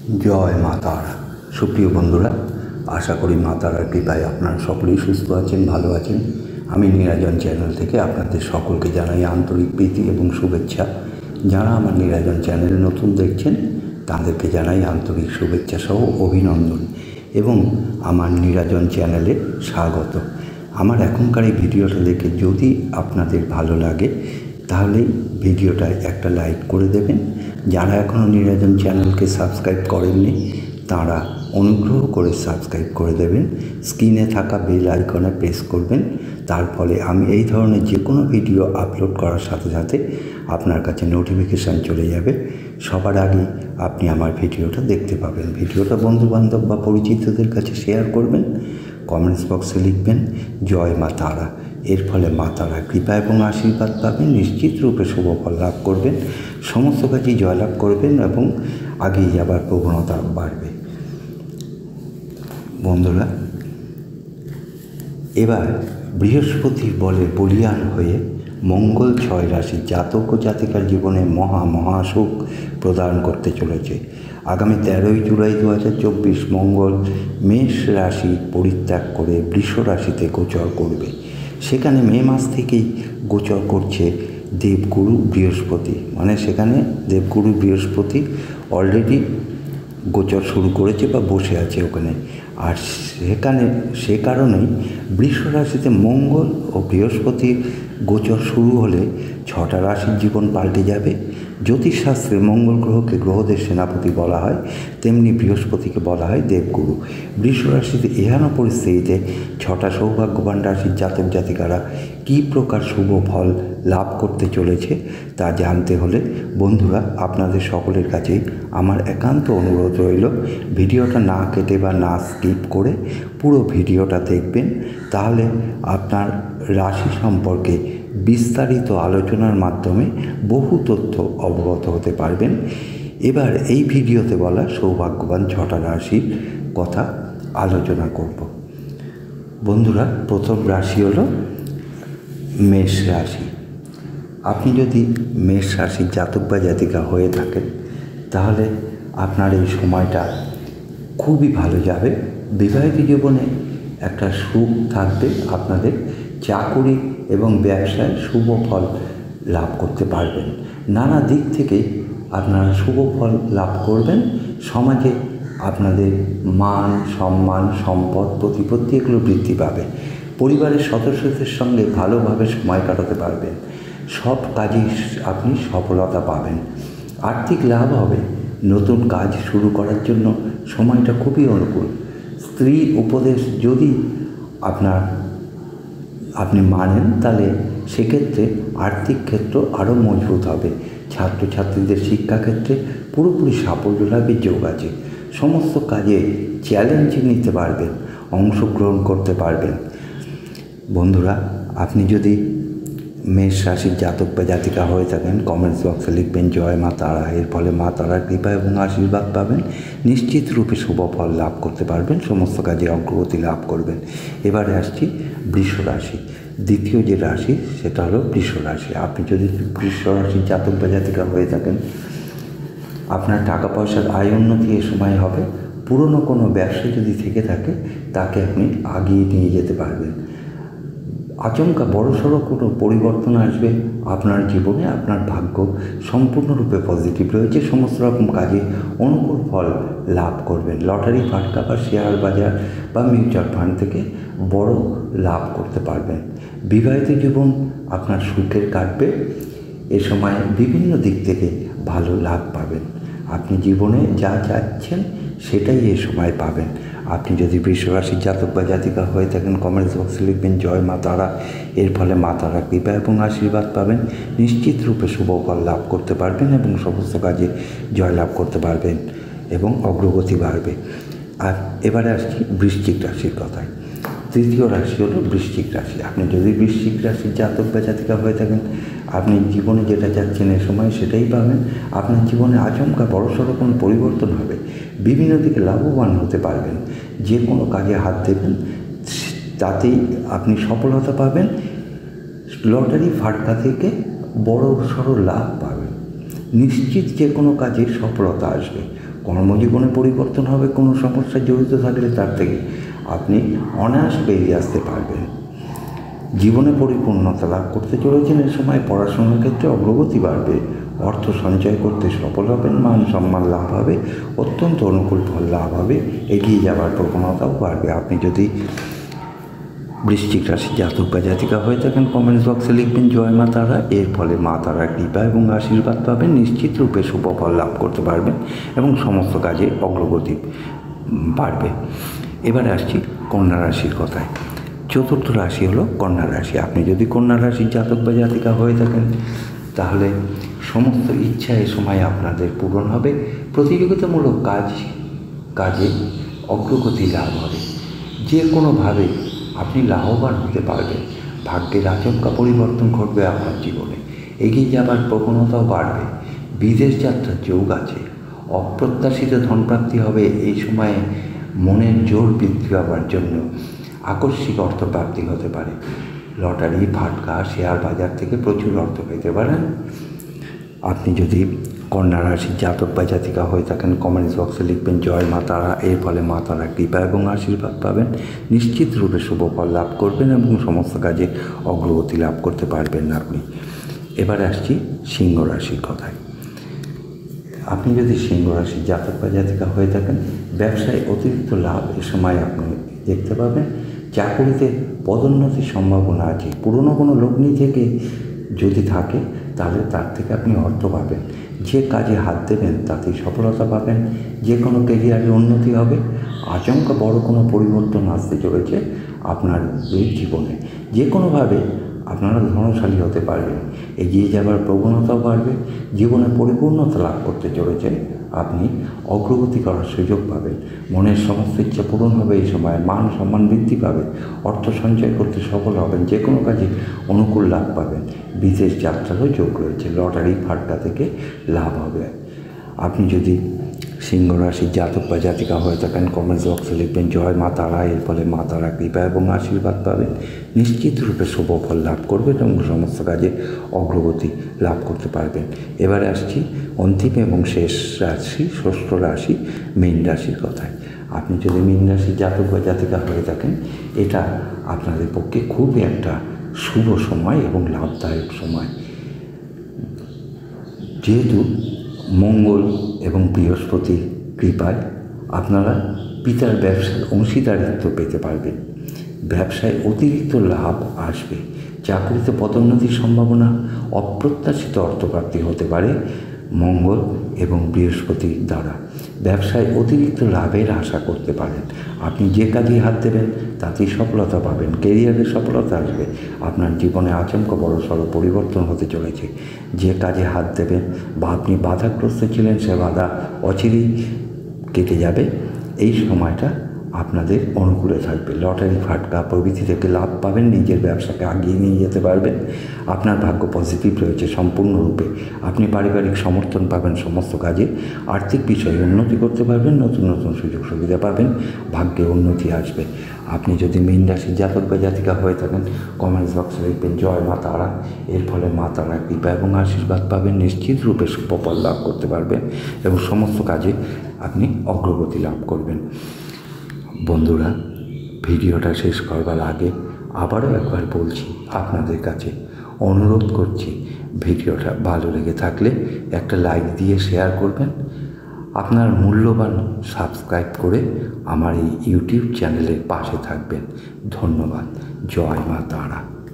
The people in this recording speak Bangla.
জয় মা তারা। সুপ্রিয় বন্ধুরা, আশা করি মা তারার কৃপায় আপনারা সকলেই সুস্থ আছেন, ভালো আছেন। আমি নীরাজন চ্যানেল থেকে আপনাদের সকলকে জানাই আন্তরিক প্রীতি এবং শুভেচ্ছা। যারা আমার নীরাজন চ্যানেল নতুন দেখছেন তাদেরকে জানাই আন্তরিক শুভেচ্ছা সহ অভিনন্দন এবং আমার নীরাজন চ্যানেলে স্বাগত। আমার এখনকার এই ভিডিওটা দেখে যদি আপনাদের ভালো লাগে তাহলে ভিডিওটায় একটা লাইক করে দেবেন। যারা এখনও নীরাজন চ্যানেলকে সাবস্ক্রাইব করেননি তারা অনুগ্রহ করে সাবস্ক্রাইব করে দেবেন। স্ক্রিনে থাকা বেল আইকনে প্রেস করবেন, তার ফলে আমি এই ধরনের যে কোনো ভিডিও আপলোড করার সাথে সাথে আপনার কাছে নোটিফিকেশান চলে যাবে। সবার আগে আপনি আমার ভিডিওটা দেখতে পাবেন। ভিডিওটা বন্ধুবান্ধব বা পরিচিতদের কাছে শেয়ার করবেন। কমেন্টস বক্সে লিখবেন জয় মা তারা। এর ফলে মা তারা কৃপা এবং আশীর্বাদ পাবেন, নিশ্চিত রূপে শুভ ফল লাভ করবেন, সমস্ত কাজই জয়লাভ করবেন এবং আগিয়ে যাবার প্রবণতা বাড়বে। বন্ধুরা, এবার বৃহস্পতির বলে বলীয়ান হয়ে মঙ্গল 6 রাশি জাতক ও জাতিকার জীবনে মহা সুখ প্রদান করতে চলেছে। আগামী 13ই জুলাই 2024 মঙ্গল মেষ রাশি পরিত্যাগ করে বৃষ রাশিতে গোচর করবে। সেখানে মে মাস থেকেই গোচর করছে দেবগুরু বৃহস্পতি, মানে সেখানে দেবগুরু বৃহস্পতি অলরেডি গোচর শুরু করেছে বা বসে আছে ওখানে। আর সে কারণেই বৃষ রাশিতে মঙ্গল ও বৃহস্পতির গোচর শুরু হলে 6টা রাশির জীবন পাল্টে যাবে। জ্যোতিষশাস্ত্রে মঙ্গল গ্রহকে গ্রহদের সেনাপতি বলা হয়, তেমনি বৃহস্পতিকে বলা হয় দেবগুরু। বৃষ রাশিতে এহেন পরিস্থিতিতে 6টা সৌভাগ্যবান রাশির জাতক জাতিকারা কী প্রকার শুভ ফল লাভ করতে চলেছে তা জানতে হলে বন্ধুরা আপনাদের সকলের কাছেই আমার একান্ত অনুরোধ রইল, ভিডিওটা না কেটে বা না স্কিপ করে পুরো ভিডিওটা দেখবেন। তাহলে আপনার রাশি সম্পর্কে বিস্তারিত আলোচনার মাধ্যমে বহু তথ্য অবগত হতে পারবেন। এবার এই ভিডিওতে বলা সৌভাগ্যবান 6টা রাশির কথা আলোচনা করব। বন্ধুরা, প্রথম রাশি হলো মেষ রাশি। আপনি যদি মেষ রাশির জাতক বা জাতিকা হয়ে থাকেন তাহলে আপনার এই সময়টা খুবই ভালো যাবে। বিবাহিত জীবনে একটা সুখ থাকবে, আপনাদের চাকুরি এবং ব্যবসায় শুভ ফল লাভ করতে পারবেন। নানা দিক থেকেই আপনারা শুভ ফল লাভ করবেন। সমাজে আপনাদের মান সম্মান সম্পদ প্রতিপত্তি এগুলো বৃদ্ধি পাবে। পরিবারের সদস্যদের সঙ্গে ভালোভাবে সময় কাটাতে পারবেন। সব কাজেই আপনি সফলতা পাবেন। আর্থিক লাভ হবে। নতুন কাজ শুরু করার জন্য সময়টা খুবই অনুকূল। স্ত্রী উপদেশ যদি আপনি মানেন তাহলে সেক্ষেত্রে আর্থিক ক্ষেত্র আরও মজবুত হবে। ছাত্রছাত্রীদের শিক্ষাক্ষেত্রে পুরোপুরি সাফল্য লাভের যোগ আছে। সমস্ত কাজে চ্যালেঞ্জ নিতে পারবেন, অংশগ্রহণ করতে পারবেন। বন্ধুরা, আপনি যদি মেষ রাশির জাতক বা জাতিকা হয়ে থাকেন কমেন্টস বক্সে লিখবেন জয় মা তারা। এর ফলে মা তারার কৃপা এবং আশীর্বাদ পাবেন, নিশ্চিত রূপে শুভ ফল লাভ করতে পারবেন, সমস্ত কাজে অগ্রগতি লাভ করবেন। এবারে আসছি বৃষ রাশি। দ্বিতীয় যে রাশি সেটা হলো বৃষ রাশি। আপনি যদি বৃষ রাশির জাতক বা জাতিকা হয়ে থাকেন আপনার টাকা পয়সার আয় উন্নতি এ সময় হবে। পুরনো কোনো ব্যবসা যদি থেকে থাকে তাকে আপনি আগিয়ে নিয়ে যেতে পারবেন। আচমকা বড়সড় কোনো পরিবর্তন আসবে আপনার জীবনে। আপনার ভাগ্য সম্পূর্ণরূপে পজিটিভ রয়েছে, সমস্ত রকম কাজে অনুকূল ফল লাভ করবেন। লটারি ফাটকা বা শেয়ার বাজার বা মিউচুয়াল ফান্ড থেকে বড় লাভ করতে পারবেন। বিবাহিত জীবন আপনার সুখের কাটবে। এ সময় বিভিন্ন দিক থেকে ভালো লাভ পাবেন। আপনি জীবনে যা চাচ্ছেন সেটাই এ সময় পাবেন। আপনি যদি বৃষ রাশির জাতক বা জাতিকা হয়ে থাকেন কমেন্টস বক্সে লিখবেন জয় মা তারা। এর ফলে মা তারা কৃপা এবং আশীর্বাদ পাবেন, নিশ্চিত রূপে শুভ ফল লাভ করতে পারবেন এবং সমস্ত কাজে জয় লাভ করতে পারবেন এবং অগ্রগতি বাড়বে। আর এবারে আসছি বৃশ্চিক রাশির কথায়। তৃতীয় রাশি হলো বৃশ্চিক রাশি। আপনি যদি বৃশ্চিক রাশির জাতক বা জাতিকা হয়ে থাকেন আপনি জীবনে যেটা চাচ্ছেন এ সময় সেটাই পাবেন। আপনার জীবনে আচমকা বড়সড় কোনো পরিবর্তন হবে। বিভিন্ন দিকে লাভবান হতে পারবেন। যে কোনো কাজে হাত দেবেন তাতেই আপনি সফলতা পাবেন। লটারি ফাটকা থেকে বড় সড়ো লাভ পাবেন। নিশ্চিত যে কোনো কাজে সফলতা আসবে। কর্মজীবনে পরিবর্তন হবে, কোনো সমস্যা জড়িত থাকলে তার থেকে আপনি অনায়াস বেরিয়ে আসতে পারবেন। জীবনে পরিপূর্ণতা লাভ করতে চলেছেন। এ সময় পড়াশোনার ক্ষেত্রে অগ্রগতি বাড়বে, অর্থ সঞ্চয় করতে সফল হবেন, মান সম্মান লাভ হবে, অত্যন্ত অনুকূল ফল লাভ হবে, এগিয়ে যাওয়ার প্রবণতাও বাড়বে। আপনি যদি বৃশ্চিক রাশি জাতক বা জাতিকা হয়ে থাকেন, কমেন্টস বক্সে লিখবেন জয় মা তারা। এর ফলে মা তারার কৃপা এবং আশীর্বাদ পাবেন, নিশ্চিত রূপে শুভ ফল লাভ করতে পারবেন এবং সমস্ত কাজে অগ্রগতি বাড়বে। এবারে আসছি কন্যা রাশির কথায়। চতুর্থ রাশি হলো কন্যা রাশি। আপনি যদি কন্যা রাশির জাতক বা জাতিকা হয়ে থাকেন তাহলে সমস্ত ইচ্ছা এ সময় আপনাদের পূরণ হবে। প্রতিযোগিতামূলক কাজে অগ্রগতি লাভ হবে। যে কোনোভাবে আপনি লাভবান হতে পারবেন। ভাগ্যের আচমকা পরিবর্তন ঘটবে আপনার জীবনে, এগিয়ে যাবার প্রবণতাও বাড়বে। বিদেশ যাত্রার যোগ আছে, অপ্রত্যাশিত ধনপ্রাপ্তি হবে। এই সময়ে মনের জোর বৃদ্ধি পাওয়ার জন্য আকস্মিক অর্থপ্রাপ্তি হতে পারে। লটারি, ফাটকা, শেয়ার বাজার থেকে প্রচুর অর্থ পেতে পারেন। আপনি যদি কন্যা রাশির জাতক বা জাতিকা হয়ে থাকেন, কমেন্টস বক্সে লিখবেন জয় মা তারা। এর ফলে মা তারা কৃপা এবং আশীর্বাদ পাবেন, নিশ্চিত রূপে শুভ ফল লাভ করবেন এবং সমস্ত কাজে অগ্রগতি লাভ করতে পারবেন না আপনি। এবার আসছি সিংহ রাশির কথায়। আপনি যদি সিংহ রাশির জাতক বা জাতিকা হয়ে থাকেন, ব্যবসায় অতিরিক্ত লাভ এ সময় আপনি দেখতে পাবেন। চাকরিতে পদোন্নতির সম্ভাবনা আছে। পুরনো কোনো লগ্নি থেকে যদি থাকে তাহলে তার থেকে আপনি অর্থ পাবেন। যে কাজে হাত দেবেন তাতেই সফলতা পাবেন। যে কোনো ক্যারিয়ারে উন্নতি হবে। আচমকা বড় কোনো পরিবর্তন আসতে চলেছে আপনার জীবনে। যে কোনোভাবে আপনারা ধনশালী হতে পারবেন, এগিয়ে যাবার প্রবণতাও বাড়বে। জীবনে পরিপূর্ণতা লাভ করতে চলেছেন, আপনি অগ্রগতি করার সুযোগ পাবেন। মনের সমস্ত ইচ্ছা পূরণ হবে। এই সময় মান সম্মান বৃদ্ধি পাবে, অর্থ সঞ্চয় করতে সফল হবেন, যে কোনো কাজে অনুকূল লাভ পাবেন। বিদেশ যাত্রারও যোগ রয়েছে, লটারি, ফাটকা থেকে লাভ হবে। আপনি যদি সিংহ রাশির জাতক বা জাতিকা হয়ে থাকেন, কমেন্টস বক্সে লিখবেন জয় মা তারা। এর ফলে মা তারা কৃপা এবং আশীর্বাদ পাবেন, নিশ্চিত রূপে শুভ ফল লাভ করবেন এবং সমস্ত কাজে অগ্রগতি লাভ করতে পারবেন। এবারে আসছি অন্তিম এবং শেষ রাশি, ষষ্ঠ রাশি মীন রাশির কথায়। আপনি যদি মীন রাশির জাতক বা জাতিকা হয়ে থাকেন, এটা আপনাদের পক্ষে খুবই একটা শুভ সময় এবং লাভদায়ক সময়। যেহেতু মঙ্গল এবং বৃহস্পতির কৃপায় আপনারা পিতার ব্যবসার অংশীদারিত্ব পেতে পারবেন। ব্যবসায় অতিরিক্ত লাভ আসবে। চাকরিতে পদোন্নতির সম্ভাবনা, অপ্রত্যাশিত অর্থপ্রাপ্তি হতে পারে মঙ্গল এবং বৃহস্পতির দ্বারা। ব্যবসায় অতিরিক্ত লাভের আশা করতে পারেন। আপনি যে কাজে হাত দেবেন তাতেই সফলতা পাবেন। কেরিয়ারে সফলতা আসবে। আপনার জীবনে আচমকা বড়সড় পরিবর্তন হতে চলেছে। যে কাজে হাত দেবেন বা আপনি বাধাগ্রস্ত ছিলেন, সে বাধা অচিরেই কেটে যাবে। এই সময়টা আপনাদের অনুকূলে থাকবে। লটারি, ফাটকা প্রভৃতি থেকে লাভ পাবেন। নিজের ব্যবসাকে আগিয়ে নিয়ে যেতে পারবেন। আপনার ভাগ্য পজিটিভ রয়েছে সম্পূর্ণরূপে। আপনি পারিবারিক সমর্থন পাবেন সমস্ত কাজে। আর্থিক বিষয়ে উন্নতি করতে পারবেন, নতুন নতুন সুযোগ সুবিধা পাবেন, ভাগ্যে উন্নতি আসবে। আপনি যদি মীন রাশির জাতক বা জাতিকা হয়ে থাকেন, কমেন্টস বক্সে লিখবেন জয় মা তারা। এর ফলে মা তারা কৃপা এবং আশীর্বাদ পাবেন, নিশ্চিত রূপে সুফল লাভ করতে পারবেন এবং সমস্ত কাজে আপনি অগ্রগতি লাভ করবেন। বন্ধুরা, ভিডিওটা শেষ করবার আগে আবারও একবার বলছি, আপনাদের কাছে অনুরোধ করছি, ভিডিওটা ভালো লেগে থাকলে একটা লাইক দিয়ে শেয়ার করবেন। আপনার মূল্যবান সাবস্ক্রাইব করে আমার এই ইউটিউব চ্যানেলের পাশে থাকবেন। ধন্যবাদ। জয় মা তারা।